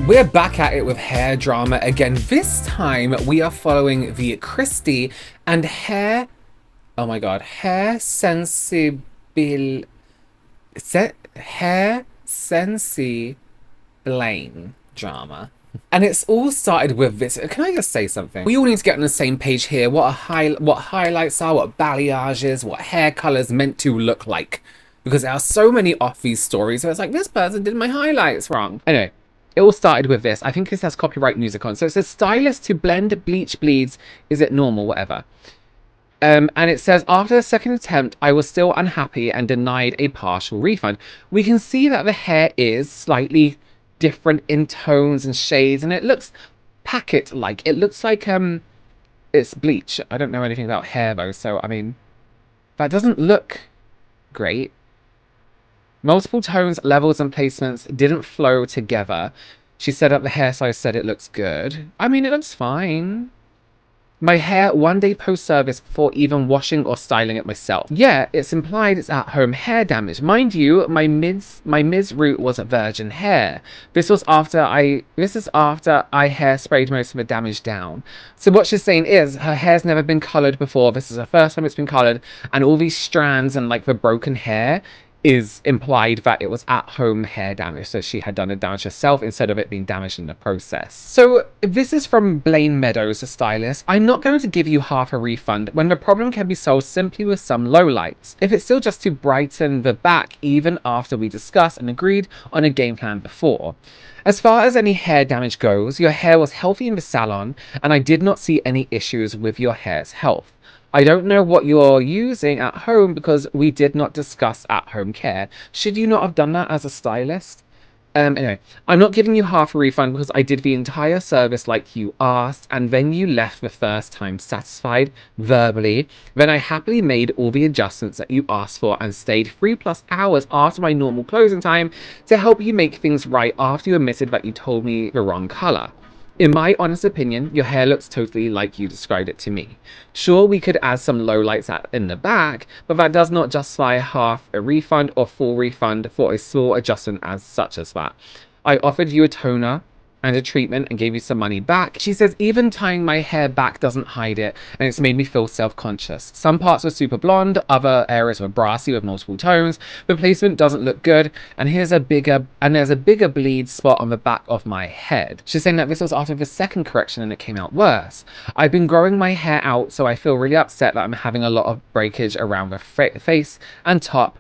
We're back at it with hair drama again. This time we are following the Christie and hair, oh my god, hair sensi Blaine drama. And it's all started with this. Can I just say something? We all need to get on the same page here. What highlights are, what balayage is, what hair colors meant to look like. Because there are so many off these stories, so it's like, this person did my highlights wrong. Anyway, it all started with this. I think this has copyright music on. So it says, stylist to blend bleach bleeds. Is it normal? Whatever. And it says, after the second attempt, I was still unhappy and denied a partial refund. We can see that the hair is slightly different in tones and shades, and it looks packet-like. It looks like it's bleach. I don't know anything about hair, though, so, I mean, that doesn't look great. Multiple tones, levels, and placements didn't flow together. She said that the hairstylist said it looks good. I mean, it looks fine. My hair one day post-service before even washing or styling it myself. Yeah, it's implied it's at-home hair damage. Mind you, my Ms. root was virgin hair. This is after I hairsprayed most of the damage down. So what she's saying is her hair's never been coloured before. This is the first time it's been coloured, and all these strands and like the broken hair is implied that it was at-home hair damage, so she had done the damage herself instead of it being damaged in the process. So this is from Blaine Meadows, the stylist. I'm not going to give you half a refund when the problem can be solved simply with some lowlights. If it's still just to brighten the back, even after we discussed and agreed on a game plan before. As far as any hair damage goes, your hair was healthy in the salon, and I did not see any issues with your hair's health. I don't know what you're using at home because we did not discuss at-home care. Should you not have done that as a stylist? Anyway, I'm not giving you half a refund because I did the entire service like you asked, and then you left the first time satisfied, verbally. Then I happily made all the adjustments that you asked for and stayed 3+ hours after my normal closing time to help you make things right after you admitted that you told me the wrong colour. In my honest opinion, your hair looks totally like you described it to me. Sure, we could add some lowlights in the back, but that does not justify half a refund or full refund for a small adjustment as such as that. I offered you a toner and a treatment and gave you some money back. She says, even tying my hair back doesn't hide it, and it's made me feel self-conscious. Some parts were super blonde, other areas were brassy with multiple tones. The placement doesn't look good, and there's a bigger bleed spot on the back of my head. She's saying that this was after the second correction and it came out worse. I've been growing my hair out, so I feel really upset that I'm having a lot of breakage around the face and top,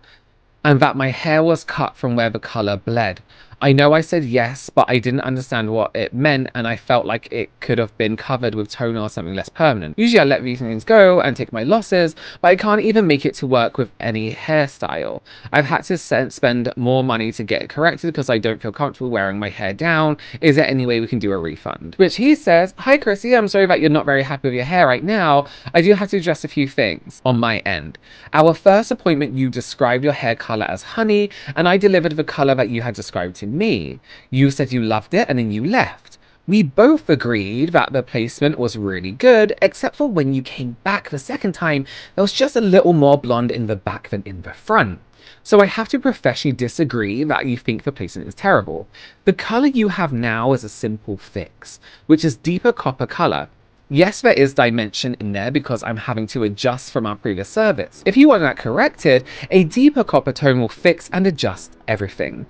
and that my hair was cut from where the color bled. I know I said yes, but I didn't understand what it meant, and I felt like it could have been covered with toner or something less permanent. Usually I let these things go and take my losses, but I can't even make it to work with any hairstyle. I've had to spend more money to get it corrected because I don't feel comfortable wearing my hair down. Is there any way we can do a refund? Which he says, hi Chrissy, I'm sorry that you're not very happy with your hair right now. I do have to address a few things on my end. Our first appointment, you described your hair color as honey, and I delivered the color that you had described to me. You said you loved it and then you left. We both agreed that the placement was really good, except for when you came back the second time, there was just a little more blonde in the back than in the front. So I have to professionally disagree that you think the placement is terrible. The color you have now is a simple fix, which is deeper copper color. Yes, there is dimension in there because I'm having to adjust from our previous service. If you want that corrected, a deeper copper tone will fix and adjust everything.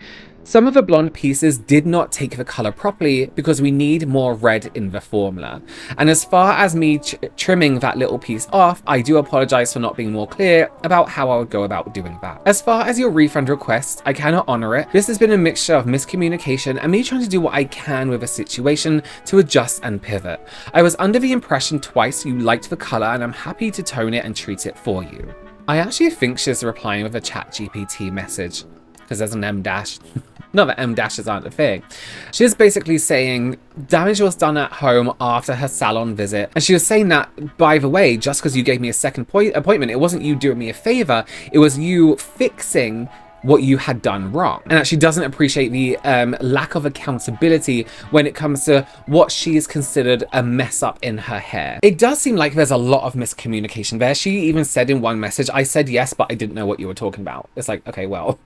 Some of the blonde pieces did not take the color properly because we need more red in the formula. And as far as me trimming that little piece off, I do apologize for not being more clear about how I would go about doing that. As far as your refund request, I cannot honor it. This has been a mixture of miscommunication and me trying to do what I can with a situation to adjust and pivot. I was under the impression twice you liked the color, and I'm happy to tone it and treat it for you. I actually think she's replying with a ChatGPT message because there's an M dash. Not that M dashes aren't a thing. She's basically saying damage was done at home after her salon visit. And she was saying that, by the way, just because you gave me a second appointment, it wasn't you doing me a favor. It was you fixing what you had done wrong. And that she doesn't appreciate the lack of accountability when it comes to what she's considered a mess up in her hair. It does seem like there's a lot of miscommunication there. She even said in one message, I said yes, but I didn't know what you were talking about. It's like, okay, well,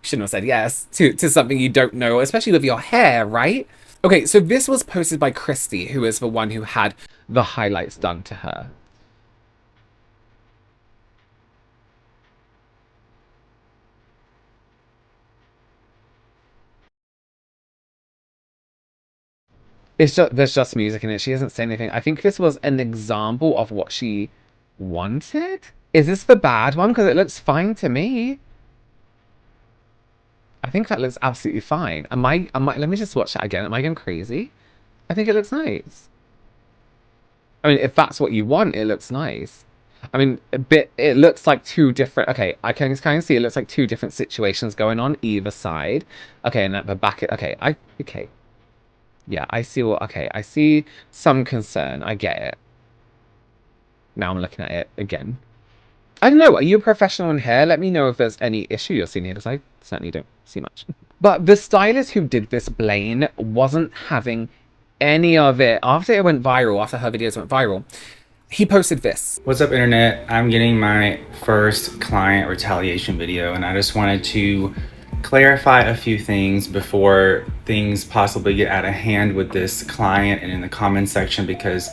shouldn't have said yes to something you don't know, especially with your hair, right? Okay, so this was posted by Christy, who is the one who had the highlights done to her. There's just music in it. She hasn't said anything. I think this was an example of what she wanted. Is this the bad one? Because it looks fine to me. I think that looks absolutely fine. Let me just watch that again. Am I going crazy? I think it looks nice. I mean, if that's what you want, it looks nice. I mean, it looks like two different, okay, I can kind of see it looks like two different situations going on either side. Okay, and at the back, okay, okay. Yeah, I see okay, I see some concern. I get it. Now I'm looking at it again. I don't know, are you a professional in hair? Let me know if there's any issue you're seeing here, because I certainly don't see much. But the stylist who did this, Blaine, wasn't having any of it. After it went viral, after her videos went viral, he posted this. What's up, internet? I'm getting my first client retaliation video, and I just wanted to clarify a few things before things possibly get out of hand with this client and in the comment section, because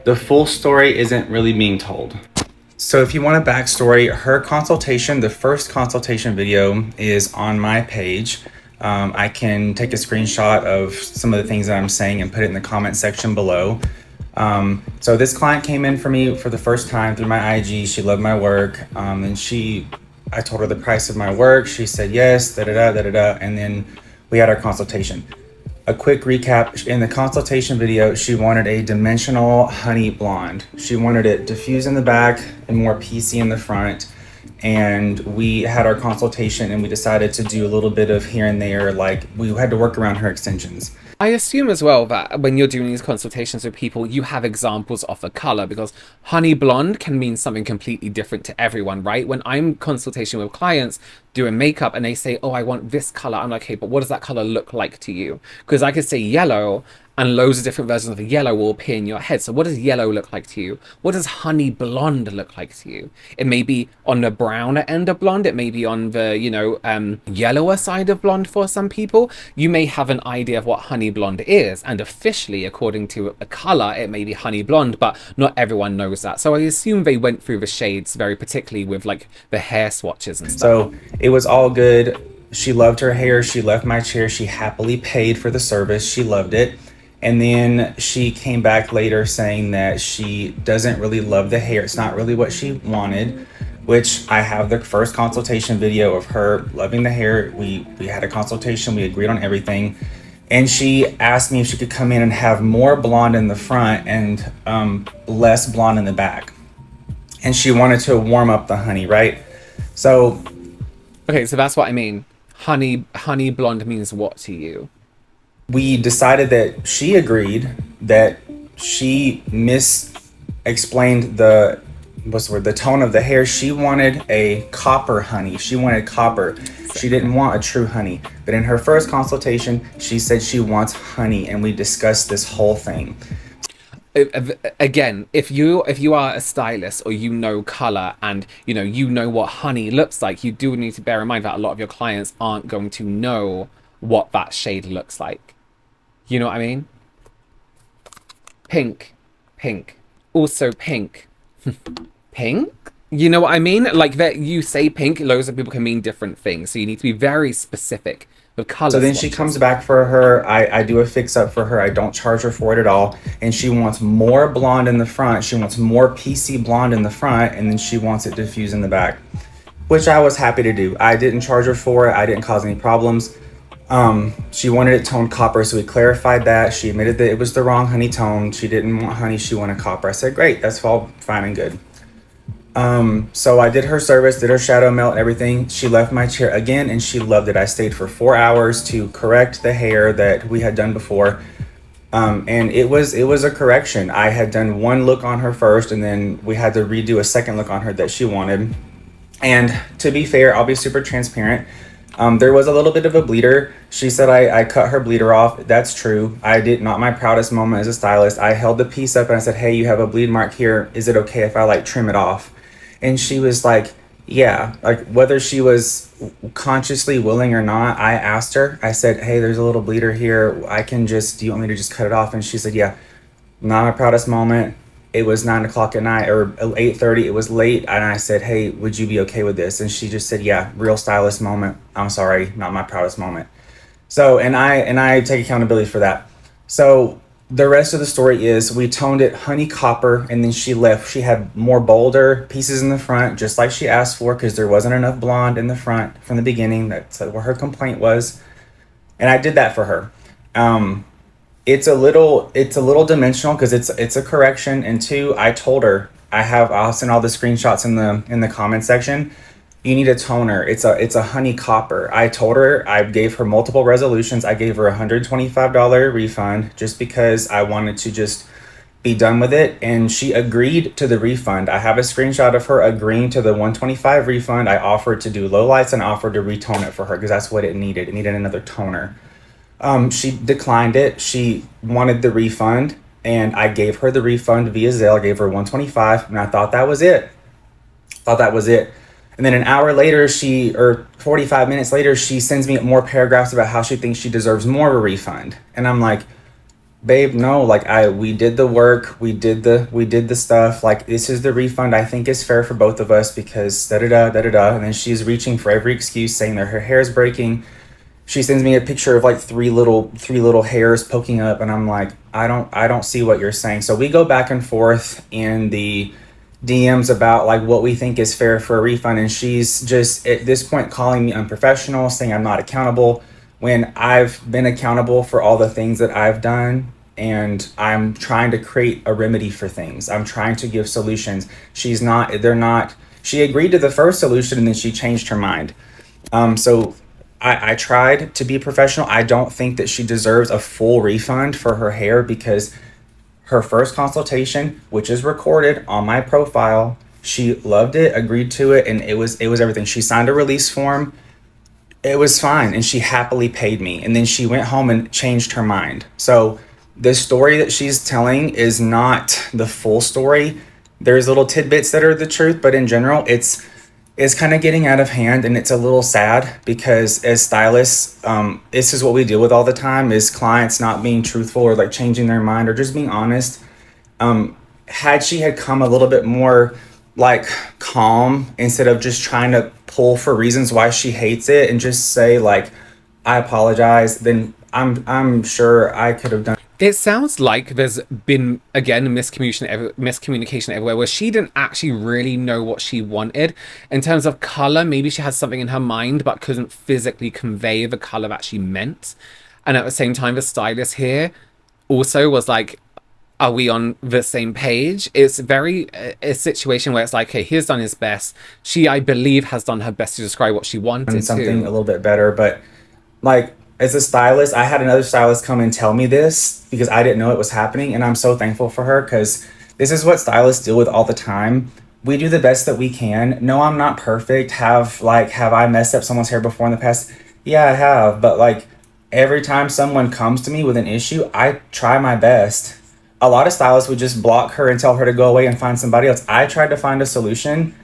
the full story isn't really being told. So if you want a backstory, her consultation, the first consultation video is on my page. I can take a screenshot of some of the things that I'm saying and put it in the comment section below. So this client came in for me for the first time through my IG. She loved my work. And I told her the price of my work. She said yes, and then we had our consultation. A quick recap, in the consultation video, she wanted a dimensional honey blonde. She wanted it diffused in the back and more piecey in the front. And we had our consultation and we decided to do a little bit of here and there, like we had to work around her extensions. I assume as well that when you're doing these consultations with people, you have examples of a color, because honey blonde can mean something completely different to everyone, right? When I'm consultation with clients doing makeup and they say, oh, I want this color, I'm like, hey, but what does that color look like to you? Because I could say yellow and loads of different versions of the yellow will appear in your head. So what does yellow look like to you? What does honey blonde look like to you? It may be on the browner end of blonde. It may be on the, yellower side of blonde for some people. You may have an idea of what honey blonde is. And officially, according to a color, it may be honey blonde, but not everyone knows that. So I assume they went through the shades very particularly with like the hair swatches and stuff. So it was all good. She loved her hair. She left my chair. She happily paid for the service. She loved it. And then she came back later saying that she doesn't really love the hair. It's not really what she wanted, which I have the first consultation video of her loving the hair. We had a consultation. We agreed on everything. And she asked me if she could come in and have more blonde in the front and less blonde in the back. And she wanted to warm up the honey, right? So. Okay, so that's what I mean. Honey blonde means what to you? We decided that she agreed that she explained the tone of the hair. She wanted a copper honey. She wanted copper. She didn't want a true honey. But in her first consultation, she said she wants honey, and we discussed this whole thing. Again, if you are a stylist or you know color and you know what honey looks like, you do need to bear in mind that a lot of your clients aren't going to know what that shade looks like. You know what I mean? Pink. Also pink. Pink? You know what I mean? Like that you say pink, loads of people can mean different things. So you need to be very specific with colors. So then she comes back for her. I do a fix up for her. I don't charge her for it at all. And she wants more blonde in the front. She wants more PC blonde in the front. And then she wants it diffused in the back, which I was happy to do. I didn't charge her for it. I didn't cause any problems. She wanted it toned copper, so we clarified that. She admitted that it was the wrong honey tone. She didn't want honey, she wanted copper. I said, great, that's all fine and good. So I did her service, did her shadow melt and everything. She left my chair again and she loved it. I stayed for 4 hours to correct the hair that we had done before. And it was a correction. I had done one look on her first, and then we had to redo a second look on her that she wanted. And to be fair, I'll be super transparent. There was a little bit of a bleeder. She said I cut her bleeder off. That's true. I did not my proudest moment as a stylist. I held the piece up and I said, hey, you have a bleed mark here. Is it okay if I trim it off? And she was like, Yeah, like whether she was consciously willing or not, I asked her. I said, "Hey, there's a little bleeder here. Do you want me to just cut it off?" And she said, "Yeah." Not my proudest moment. It was 9 o'clock at night or 8:30. It was late, and I said, "Hey, would you be okay with this?" And she just said, "Yeah, real stylist moment. I'm sorry, not my proudest moment." So, and I take accountability for that. So the rest of the story is we toned it honey copper, and then she left. She had more bolder pieces in the front, just like she asked for, because there wasn't enough blonde in the front from the beginning. That's what her complaint was, and I did that for her. Um, it's a little dimensional because it's a correction, and two, I told her I'll send all the screenshots in the comment section. You need a toner. It's a honey copper. I told her, I gave her multiple resolutions. I gave her $125 refund just because I wanted to just be done with it, and she agreed to the refund. I have a screenshot of her agreeing to the 125 refund. I offered to do lowlights and offered to retone it for her because that's what it needed. It needed another toner. She declined it. She wanted the refund, and I gave her the refund via Zelle. I gave her 125, and I thought that was it. Thought that was it. And then an hour later, or 45 minutes later, she sends me more paragraphs about how she thinks she deserves more of a refund. And I'm like, babe, no, like we did the work, we did the stuff. Like, this is the refund I think is fair for both of us because da da da da da da. And then she's reaching for every excuse, saying that her hair is breaking. She sends me a picture of like three little hairs poking up, and I'm like, I don't see what you're saying. So we go back and forth in the DMs about like what we think is fair for a refund, and she's just at this point calling me unprofessional, saying I'm not accountable when I've been accountable for all the things that I've done, and I'm trying to create a remedy for things. I'm trying to give solutions. They're not. She agreed to the first solution, and then she changed her mind. So I tried to be professional. I don't think that she deserves a full refund for her hair because her first consultation, which is recorded on my profile, she loved it, agreed to it, and it was everything. She signed a release form. It was fine, and she happily paid me. And then she went home and changed her mind. So the story that she's telling is not the full story. There's little tidbits that are the truth, but in general, it's kind of getting out of hand, and it's a little sad because as stylists, this is what we deal with all the time: is clients not being truthful or like changing their mind or just being honest. Had she had come a little bit more like calm instead of just trying to pull for reasons why she hates it and just say like, I apologize, then I'm sure I could have done. It sounds like there's been, again, miscommunication everywhere, where she didn't actually really know what she wanted in terms of color. Maybe she had something in her mind but couldn't physically convey the color that she meant. And at the same time, the stylist here also was like, are we on the same page? It's very a situation where it's like, okay, he's done his best. She, I believe, has done her best to describe what she wanted Something a to. little bit better. But like, as a stylist, I had another stylist come and tell me this because I didn't know it was happening, and I'm so thankful for her because this is what stylists deal with all the time. We do the best that we can. No, I'm not perfect. Have I messed up someone's hair before in the past? Yeah, I have. But like, every time someone comes to me with an issue, I try my best. A lot of stylists would just block her and tell her to go away and find somebody else. I tried to find a solution.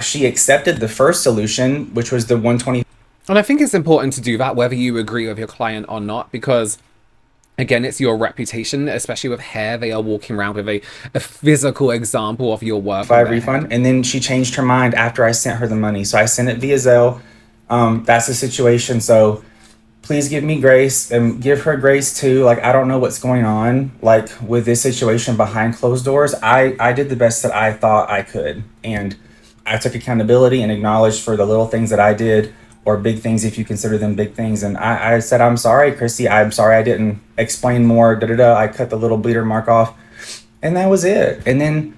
She accepted the first solution, which was the 120. And I think it's important to do that, whether you agree with your client or not, because again, it's your reputation, especially with hair. They are walking around with a physical example of your work on Five their refund, hair. and then she changed her mind after I sent her the money. So I sent it via Zelle. That's the situation. So please give me grace and give her grace too. Like, I don't know what's going on, like with this situation behind closed doors. I did the best that I thought I could, and I took accountability and acknowledged for the little things that I did, or big things if you consider them big things. And I said, I'm sorry, Christy. I'm sorry I didn't explain more. Da da da. I cut the little bleeder mark off, and that was it. And then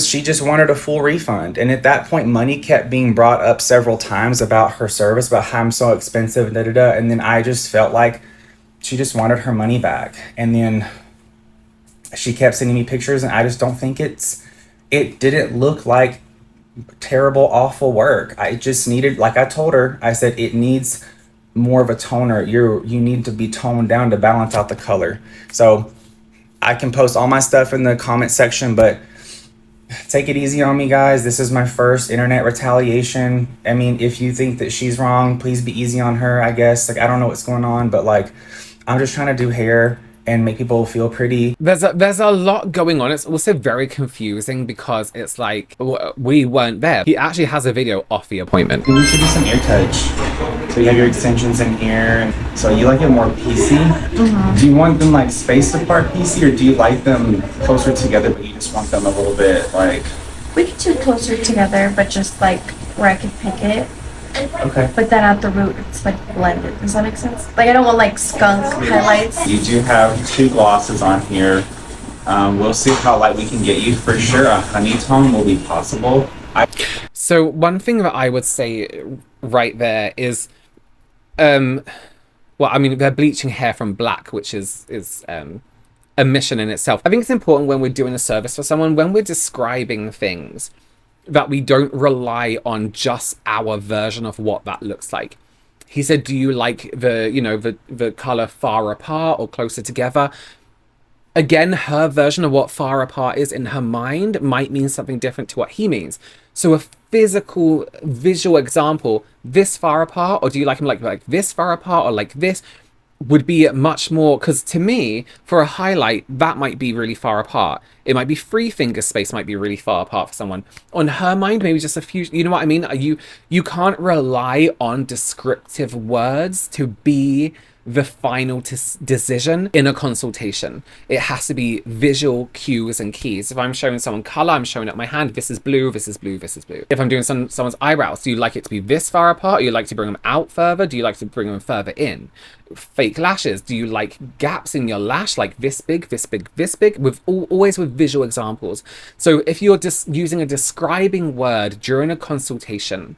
she just wanted a full refund. And at that point, money kept being brought up several times about her service, about how I'm so expensive, da da da. And then I just felt like she just wanted her money back. And then she kept sending me pictures, and I just don't think it didn't look like terrible, awful work. I just needed, like I told her, I said, it needs more of a toner. You need to be toned down to balance out the color. So I can post all my stuff in the comment section, but take it easy on me, guys. This is my first internet retaliation. I mean, if you think that she's wrong, please be easy on her, I guess. Like, I don't know what's going on, but like, I'm just trying to do hair and make people feel pretty. There's a lot going on. It's also very confusing because it's like we weren't there. He actually has a video off the appointment. We should do some ear touch. So you have your extensions in here. So you like it more piecey? Mm-hmm. Do you want them like spaced apart piecey, or do you like them closer together, but you just want them a little bit like? We could do closer together, but just like where I could pick it. Okay. But then at the root, it's like blended. Does that make sense? Like I don't want like skunk highlights. You do have 2 glosses on here. We'll see how light we can get you. For sure, a honey tone will be possible. So one thing that I would say right there is, well, I mean, they're bleaching hair from black, which is a mission in itself. I think it's important when we're doing a service for someone, when we're describing things, that we don't rely on just our version of what that looks like. He said, do you like the color far apart or closer together? Again, her version of what far apart is in her mind might mean something different to what he means. So a physical, visual example, this far apart, or do you like him like this far apart, or like this, would be much more, because to me, for a highlight, that might be really far apart. It might be 3 finger space might be really far apart for someone. On her mind, maybe just a few, you know what I mean? You can't rely on descriptive words to be the final decision in a consultation. It has to be visual cues and keys. If I'm showing someone color, I'm showing up my hand, this is blue, this is blue, this is blue. If I'm doing someone's eyebrows, do you like it to be this far apart? Do you like to bring them out further? Do you like to bring them further in? Fake lashes, do you like gaps in your lash, like this big, this big, this big? Always with visual examples. So if you're just using a describing word during a consultation,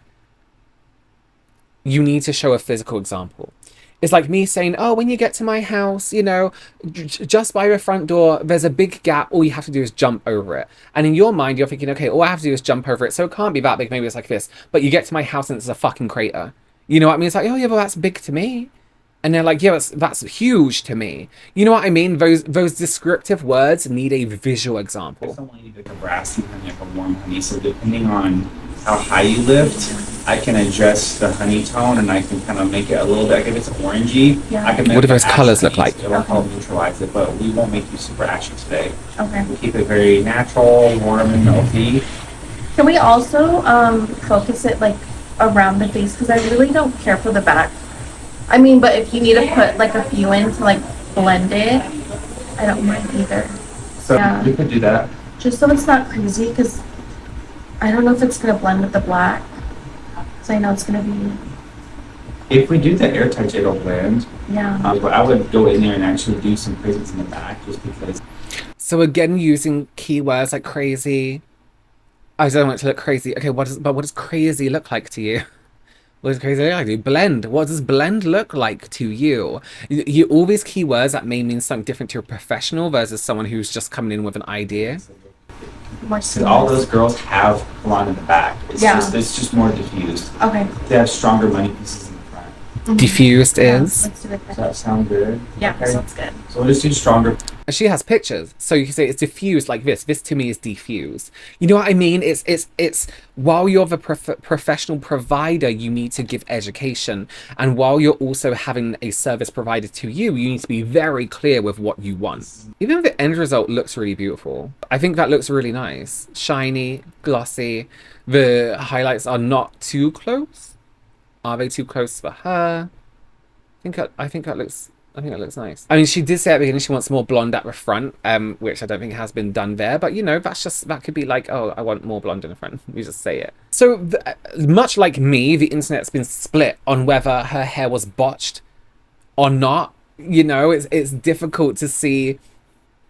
you need to show a physical example. It's like me saying, oh, when you get to my house, you know, just by the front door, there's a big gap. All you have to do is jump over it. And in your mind, you're thinking, okay, all I have to do is jump over it. So it can't be that big. Maybe it's like this. But you get to my house and it's a fucking crater. You know what I mean? It's like, oh, yeah, well, that's big to me. And they're like, yeah, that's huge to me. You know what I mean? Those descriptive words need a visual example. I don't want you to like a brassy honey, like a warm honey. So depending on how high you lift, I can adjust the honey tone, and I can kind of make it a little bit, like if it's orangey, Yeah. I can make What do those colors look like? It'll help neutralize it, but we won't make you super ashy today. Okay. We'll keep it very natural, warm, and milky. Can we also focus it like around the face? Because I really don't care for the back. I mean, but if you need to put like a few in to like blend it, I don't mind either. So Yeah. we could do that. Just so it's not crazy, because I don't know if it's gonna blend with the black. So I know it's gonna be, If we do the air touch, it'll blend. yeah. But I would go in there and actually do some craziness in the back, just because. So again, using keywords like crazy. I don't want it to look crazy. Okay, what does crazy look like to you? What does crazy look like to you? Blend. What does blend look like to you? All these keywords that may mean something different to a professional versus someone who's just coming in with an idea. More Because all those girls have blonde in the back. It's Yeah. it's just more diffused. Okay. They have stronger money pieces in the front. Diffused Yeah, is. let's do it Does then. that sound good? Yeah, Okay. sounds good. So we'll just do stronger. And she has pictures, so you can say it's diffused like this. This to me is diffused. You know what I mean? It's while you're the professional provider, you need to give education, and while you're also having a service provided to you, you need to be very clear with what you want. Even if the end result looks really beautiful, I think that looks really nice, shiny, glossy. The highlights are not too close. Are they too close for her? I think that looks nice. I mean, she did say at the beginning she wants more blonde at the front, which I don't think has been done there. But, you know, that could be like, oh, I want more blonde in the front. You just say it. So, much like me, the internet's been split on whether her hair was botched or not. You know, it's difficult to see,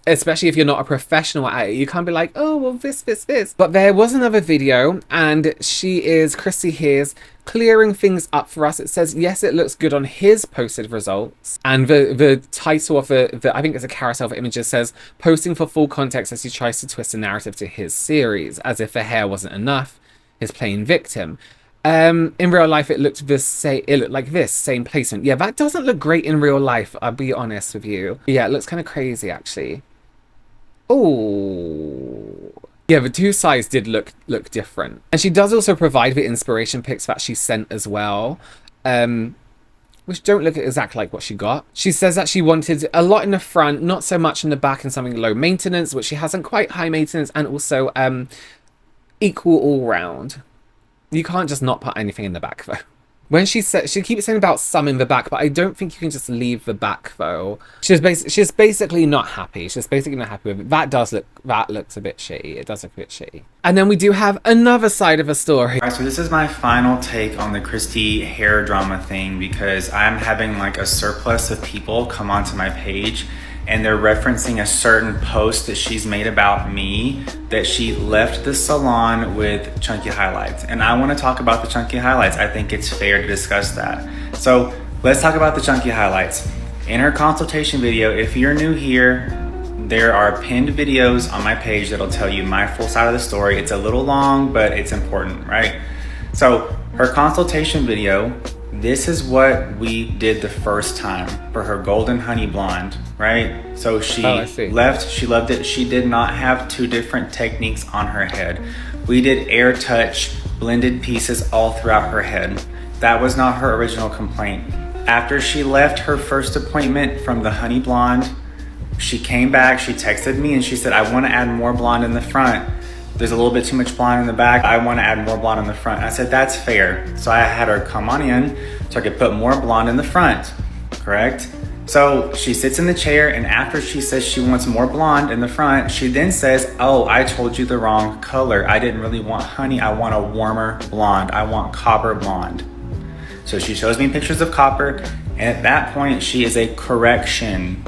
especially if you're not a professional at it. You can't be like, oh, well, this. But there was another video, and Christy here's clearing things up for us. It says, yes, it looks good on his posted results. And the title of the I think it's a carousel of images, says, posting for full context as he tries to twist the narrative to his series, as if the hair wasn't enough, his playing victim. In real life, it looked like this, same placement. Yeah, that doesn't look great in real life, I'll be honest with you. Yeah, it looks kind of crazy, actually. Oh, Yeah, the two sides did look different. And she does also provide the inspiration pics that she sent as well. Which don't look exactly like what she got. She says that she wanted a lot in the front, not so much in the back, and something low maintenance, which she hasn't quite high maintenance, and also equal all round. You can't just not put anything in the back though. When she said, she keeps saying about some in the back, but I don't think you can just leave the back though. She's basically not happy. She's basically not happy with it. That looks a bit shitty. It does look a bit shitty. And then we do have another side of a story. Alright, so this is my final take on the Christy hair drama thing, because I'm having like a surplus of people come onto my page and they're referencing a certain post that she's made about me, that she left the salon with chunky highlights. And I want to talk about the chunky highlights. I think it's fair to discuss that. So let's talk about the chunky highlights. In her consultation video, if you're new here, there are pinned videos on my page that'll tell you my full side of the story. It's a little long, but it's important, right? So her consultation video, this is what we did the first time for her golden honey blonde, right? So she left, she loved it. She did not have two different techniques on her head. We did air touch, blended pieces all throughout her head. That was not her original complaint. After she left her first appointment from the honey blonde, she came back, she texted me and she said, I want to add more blonde in the front. There's a little bit too much blonde in the back. I want to add more blonde in the front. I said, that's fair. So I had her come on in so I could put more blonde in the front, correct? So she sits in the chair, and after she says she wants more blonde in the front, she then says, oh, I told you the wrong color. I didn't really want honey. I want a warmer blonde. I want copper blonde. So she shows me pictures of copper, and at that point, she is a correction.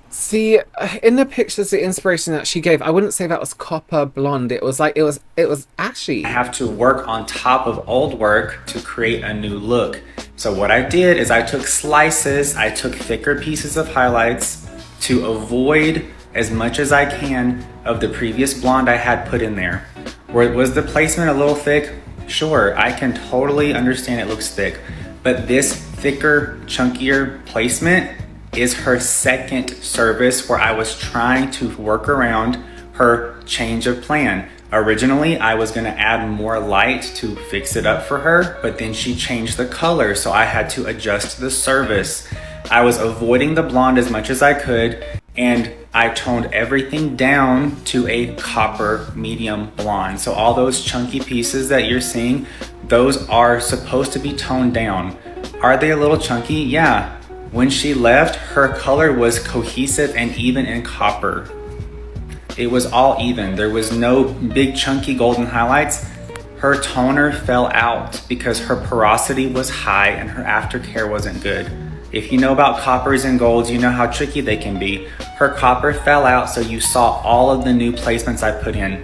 See, in the pictures, the inspiration that she gave, I wouldn't say that was copper blonde. It was like, it was ashy. I have to work on top of old work to create a new look. So what I did is I took slices, I took thicker pieces of highlights to avoid as much as I can of the previous blonde I had put in there. Was the placement a little thick? Sure, I can totally understand it looks thick, but this thicker, chunkier placement is her second service where I was trying to work around her change of plan. Originally, I was gonna add more light to fix it up for her, but then she changed the color, so I had to adjust the service. I was avoiding the blonde as much as I could, and I toned everything down to a copper medium blonde. So all those chunky pieces that you're seeing, those are supposed to be toned down. Are they a little chunky? Yeah. When she left, her color was cohesive and even in copper. It was all even. There was no big chunky golden highlights. Her toner fell out because her porosity was high and her aftercare wasn't good. If you know about coppers and golds, you know how tricky they can be. Her copper fell out, so you saw all of the new placements I put in.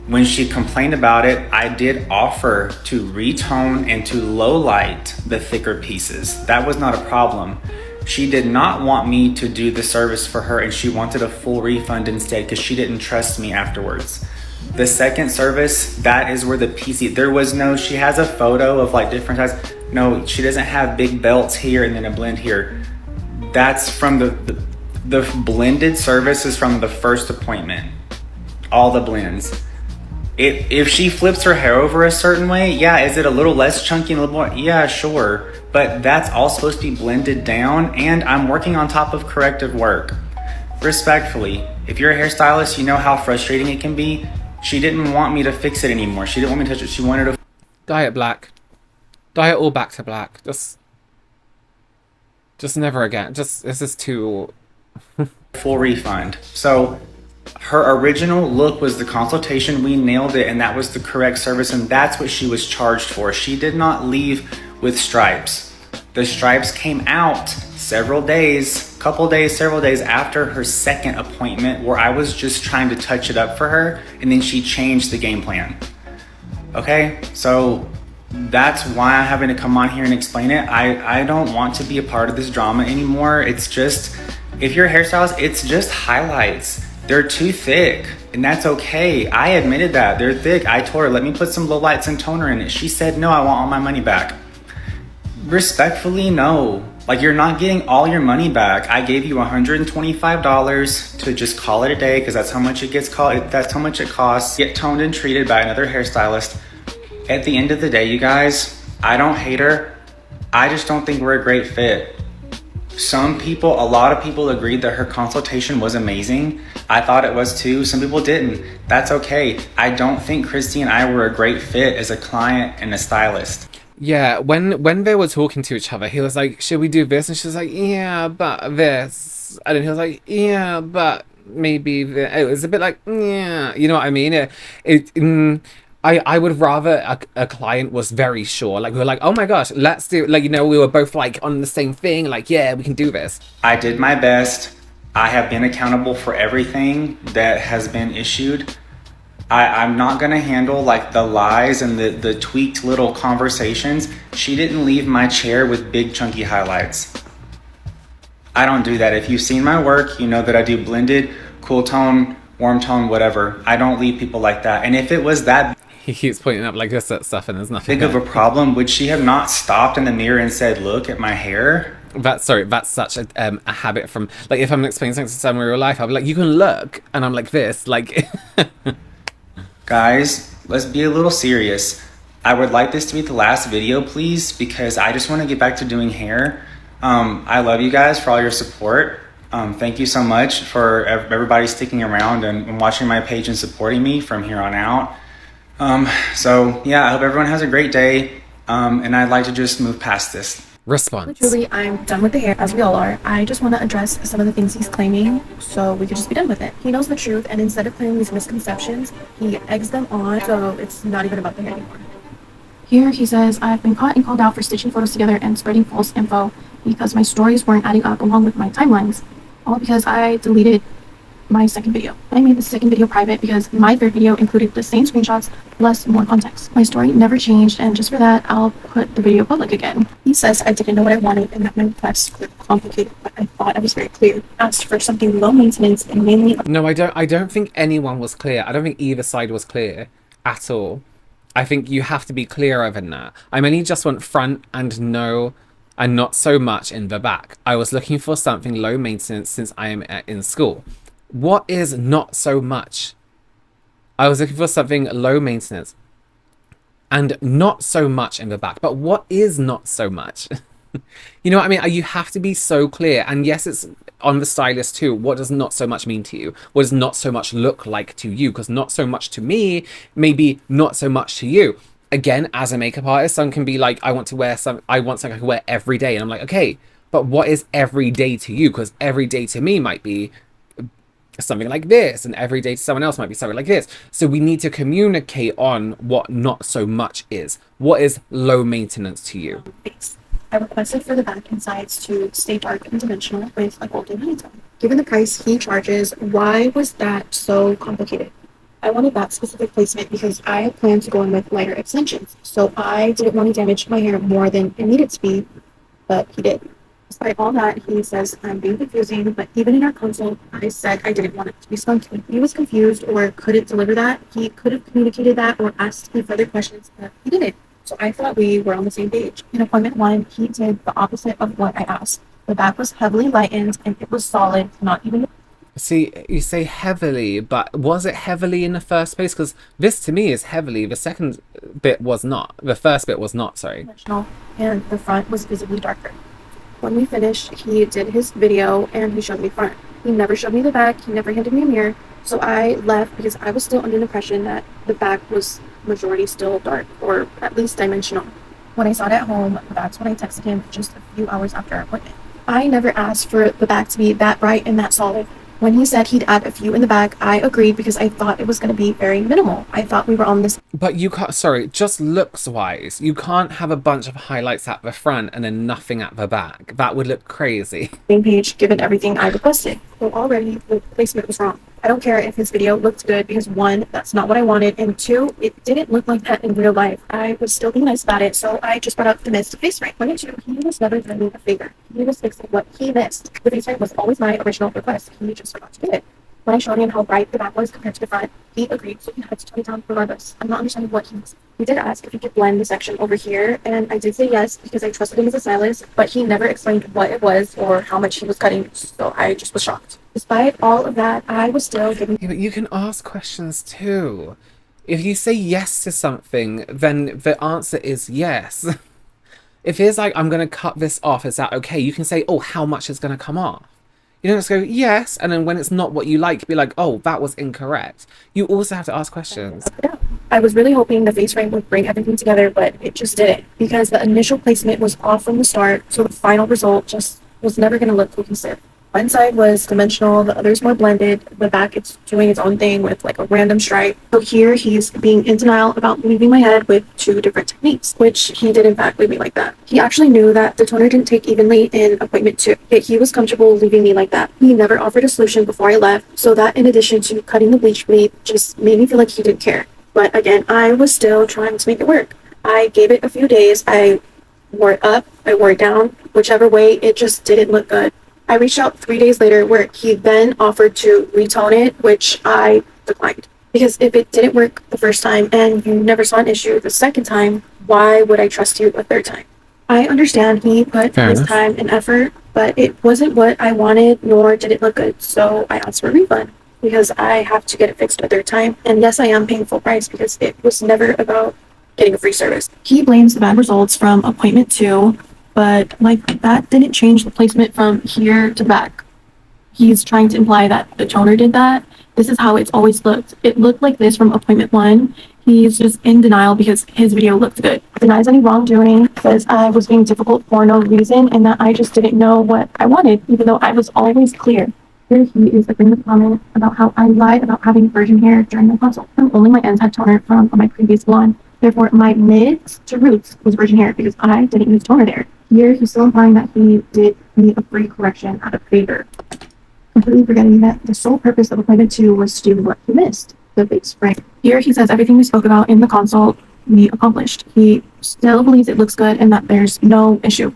When she complained about it, I did offer to retone and to low light the thicker pieces. That was not a problem. She did not want me to do the service for her, and she wanted a full refund instead because she didn't trust me afterwards. The second service, that is where the PC, there was no, she has a photo of like different sizes. No, she doesn't have big belts here and then a blend here. That's from the blended service is from the first appointment. All the blends. If she flips her hair over a certain way, yeah, is it a little less chunky and a little more? Yeah, sure. But that's all supposed to be blended down, and I'm working on top of corrective work. Respectfully, if you're a hairstylist, you know how frustrating it can be. She didn't want me to fix it anymore. She didn't want me to touch it. She wanted to dye it black. Dye it all back to black. Just never again. This is too... full refund. So her original look was the consultation. We nailed it, and that was the correct service, and that's what she was charged for. She did not leave with stripes. The stripes came out several days after her second appointment, where I was just trying to touch it up for her, and then she changed the game plan. Okay, so that's why I'm having to come on here and explain it. I don't want to be a part of this drama anymore. It's just, if you're a hairstylist, it's just highlights. They're too thick, and that's okay. I admitted that they're thick. I told her, let me put some low lights and toner in it. She said, no, I want all my money back. Respectfully, no. Like, you're not getting all your money back. I gave you $125 to just call it a day because that's how much it gets called. That's how much it costs. Get toned and treated by another hairstylist. At the end of the day, you guys, I don't hate her. I just don't think we're a great fit. A lot of people agreed that her consultation was amazing. I thought it was too. Some people didn't. That's okay. I don't think Christy and I were a great fit as a client and a stylist. Yeah, when they were talking to each other, he was like, "Should we do this?" And she was like, "Yeah, but this." And then he was like, "Yeah, but maybe this." It was a bit like, "Yeah," you know what I mean? I would rather a client was very sure. Like, we were like, "Oh my gosh, let's do," like, you know, we were both like on the same thing. Like, yeah, we can do this. I did my best. I have been accountable for everything that has been issued. I'm not gonna handle like the lies and the tweaked little conversations. She didn't leave my chair with big chunky highlights. I don't do that. If you've seen my work, you know that I do blended, cool tone, warm tone, whatever. I don't leave people like that. And if it was that He keeps pointing up like this stuff, and there's nothing big of a problem, would she have not stopped in the mirror and said, "Look at my hair"? That's such a habit from, like, if I'm explaining something to someone in real life, I'll be like, "You can look," and I'm like this, like. Guys, let's be a little serious. I would like this to be the last video, please, because I just want to get back to doing hair. I love you guys for all your support. Thank you so much for everybody sticking around and watching my page and supporting me from here on out. So yeah, I hope everyone has a great day. And I'd like to just move past this. Response. Truly, I'm done with the hair, as we all are. I just want to address some of the things he's claiming, so we could just be done with it. He knows the truth, and instead of claiming these misconceptions, he eggs them on, so it's not even about the hair anymore. Here he says, I've been caught and called out for stitching photos together and spreading false info because my stories weren't adding up along with my timelines, all because I deleted my second video. I made the second video private because my third video included the same screenshots plus more context. My story never changed, and just for that, I'll put the video public again. He says I didn't know what I wanted and that my requests were complicated, but I thought I was very clear. Asked for something low maintenance and mainly... No, I don't think anyone was clear. I don't think either side was clear at all. I think you have to be clearer than that. I mainly just want front and no, and not so much in the back. I was looking for something low maintenance since I am in school. What is not so much? I was looking for something low maintenance and not so much in the back. But what is not so much? You know what I mean? You have to be so clear. And yes, it's on the stylist too. What does not so much mean to you? What does not so much look like to you? Because not so much to me, maybe not so much to you. Again, as a makeup artist, some can be like, I want something I can wear every day. And I'm like, okay, but what is every day to you? Because every day to me might be something like this, and every day to someone else might be something like this. So we need to communicate on what not so much is. What is low maintenance to you? I requested for the back and sides to stay dark and dimensional with a golden honeycomb. Given the price he charges, why was that so complicated? I wanted that specific placement because I had planned to go in with lighter extensions, so I didn't want to damage my hair more than it needed to be, but he did. Despite all that, he says I'm being confusing, but even in our consult, I said I didn't want it to be spunky. If he was confused or couldn't deliver that, he could have communicated that or asked me further questions, but he didn't. So I thought we were on the same page. In appointment 1, he did the opposite of what I asked. The back was heavily lightened and it was solid, not even... See, you say heavily, but was it heavily in the first place? Because this to me is heavily. The second bit was not. The first bit was not, sorry. And the front was visibly darker. When we finished, he did his video and he showed me front. He never showed me the back, he never handed me a mirror, so I left because I was still under the impression that the back was majority still dark, or at least dimensional. When I saw it at home, that's when I texted him just a few hours after our appointment. I never asked for the back to be that bright and that solid. When he said he'd add a few in the back, I agreed because I thought it was going to be very minimal. I thought we were on this... But you can't, sorry, just looks-wise, you can't have a bunch of highlights at the front and then nothing at the back. That would look crazy. Same page, given everything I requested. So already, the placement was wrong. I don't care if his video looked good because 1, that's not what I wanted, and 2, it didn't look like that in real life. I was still being nice about it, so I just brought up the missed face right. 1 and 2, he was never doing me a favor. He was fixing what he missed. The face right was always my original request. He just forgot to do it. When I showed him how bright the back was compared to the front, he agreed, so he had to tone it down regardless. I'm not understanding what he was. He did ask if he could blend the section over here, and I did say yes because I trusted him as a stylist, but he never explained what it was or how much he was cutting, so I just was shocked. Despite all of that, I was still giving... Yeah, but you can ask questions too. If you say yes to something, then the answer is yes. If it's like, I'm going to cut this off, is that okay? You can say, oh, how much is going to come off? You don't just go, yes, and then when it's not what you like, be like, oh, that was incorrect. You also have to ask questions. I was really hoping the face frame would bring everything together, but it just didn't, because the initial placement was off from the start, so the final result just was never going to look cohesive. One side was dimensional, the other's more blended. The back, it's doing its own thing with like a random stripe. So here he's being in denial about leaving my head with two different techniques, which he did in fact leave me like that. He actually knew that the toner didn't take evenly in appointment 2, yet he was comfortable leaving me like that. He never offered a solution before I left, so that in addition to cutting the bleach bleed just made me feel like he didn't care. But again, I was still trying to make it work. I gave it a few days. I wore it up, I wore it down, whichever way, it just didn't look good. I reached out 3 days later where he then offered to retone it, which I declined. Because if it didn't work the first time and you never saw an issue the second time, why would I trust you a third time? I understand he put his time and effort, but it wasn't what I wanted, nor did it look good, so I asked for a refund because I have to get it fixed a third time. And yes, I am paying full price because it was never about getting a free service. He blames the bad results from appointment 2, but like that didn't change the placement from here to back. He's trying to imply that the toner did that. This is how it's always looked. It looked like this from appointment 1. He's just in denial because his video looked good. Denies any wrongdoing, says I was being difficult for no reason and that I just didn't know what I wanted, even though I was always clear. Here he is agreeing with comment about how I lied about having virgin hair during the consult. Only my ends had toner from my previous blonde. Therefore, my mids to roots was virgin hair because I didn't use toner there. Here, he's still implying that he did me a free correction out of favor, completely forgetting that the sole purpose of appointment 2 was to do what he missed, the face frame. Here, he says everything we spoke about in the consult, we accomplished. He still believes it looks good and that there's no issue.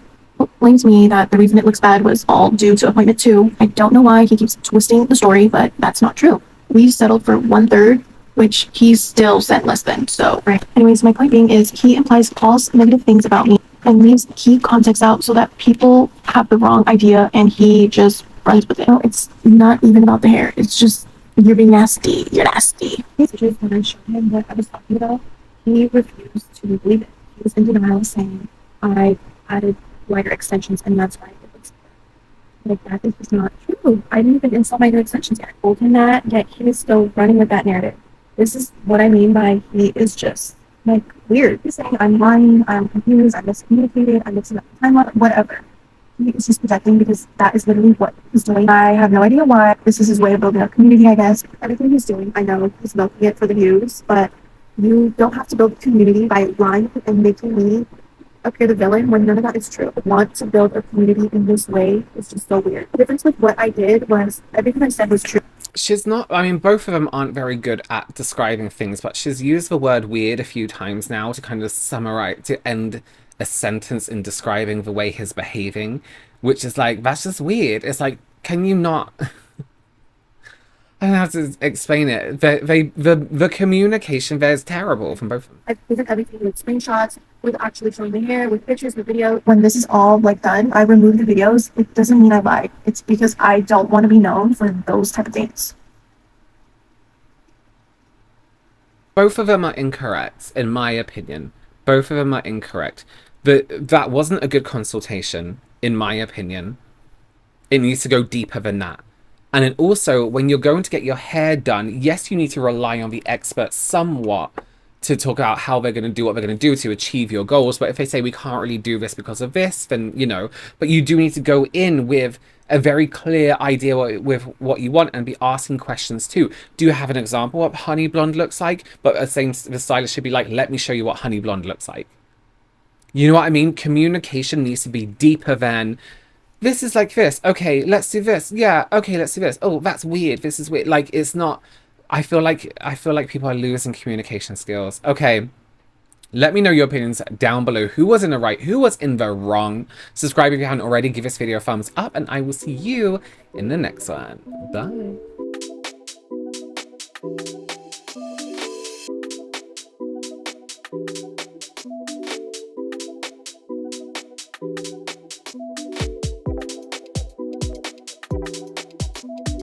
Blames me that the reason it looks bad was all due to appointment 2. I don't know why he keeps twisting the story, but that's not true. We settled for 1/3, which he still sent less than, so. Anyways, my point being is he implies false negative things about me and leaves key context out so that people have the wrong idea and he just runs with it. No, it's not even about the hair. It's just, you're being nasty. You're nasty. When I showed him what I was talking about, he refused to believe it. He was in denial, saying I added wider extensions and that's why it looks like that. This is not true. I didn't even install my new extensions yet. I told him that, yet he is still running with that narrative. This is what I mean by he is just like weird. He's saying I'm lying, I'm confused, I'm miscommunicated, I'm mixing up the timeline, whatever. He is just projecting because that is literally what he's doing. I have no idea why. This is his way of building a community, I guess. Everything he's doing, I know he's milking it for the views, but you don't have to build a community by lying and making me appear the villain when none of that is true. Want to build a community in this way is just so weird. The difference with what I did was everything I said was true. She's not, I mean, both of them aren't very good at describing things, but she's used the word weird a few times now to kind of summarize, to end a sentence in describing the way he's behaving, which is like, that's just weird. It's like, can you not... I don't know how to explain it. The communication there is terrible from both of them. I present everything with screenshots, with actually showing the hair, with pictures, with video. When this is all like done, I remove the videos. It doesn't mean I lied. It's because I don't want to be known for those type of things. Both of them are incorrect, in my opinion. Both of them are incorrect. That wasn't a good consultation, in my opinion. It needs to go deeper than that. And then also, when you're going to get your hair done, yes, you need to rely on the expert somewhat to talk about how they're going to do what they're going to do to achieve your goals. But if they say we can't really do this because of this, then, you know, but you do need to go in with a very clear idea with what you want and be asking questions too. Do you have an example of what honey blonde looks like? But the stylist should be like, let me show you what honey blonde looks like. You know what I mean? Communication needs to be deeper than... This is like this. Okay, let's do this. Yeah, okay, let's do this. Oh, that's weird. This is weird. Like, it's not... I feel like people are losing communication skills. Okay, let me know your opinions down below. Who was in the right? Who was in the wrong? Subscribe if you haven't already. Give this video a thumbs up, and I will see you in the next one. Bye. Bye.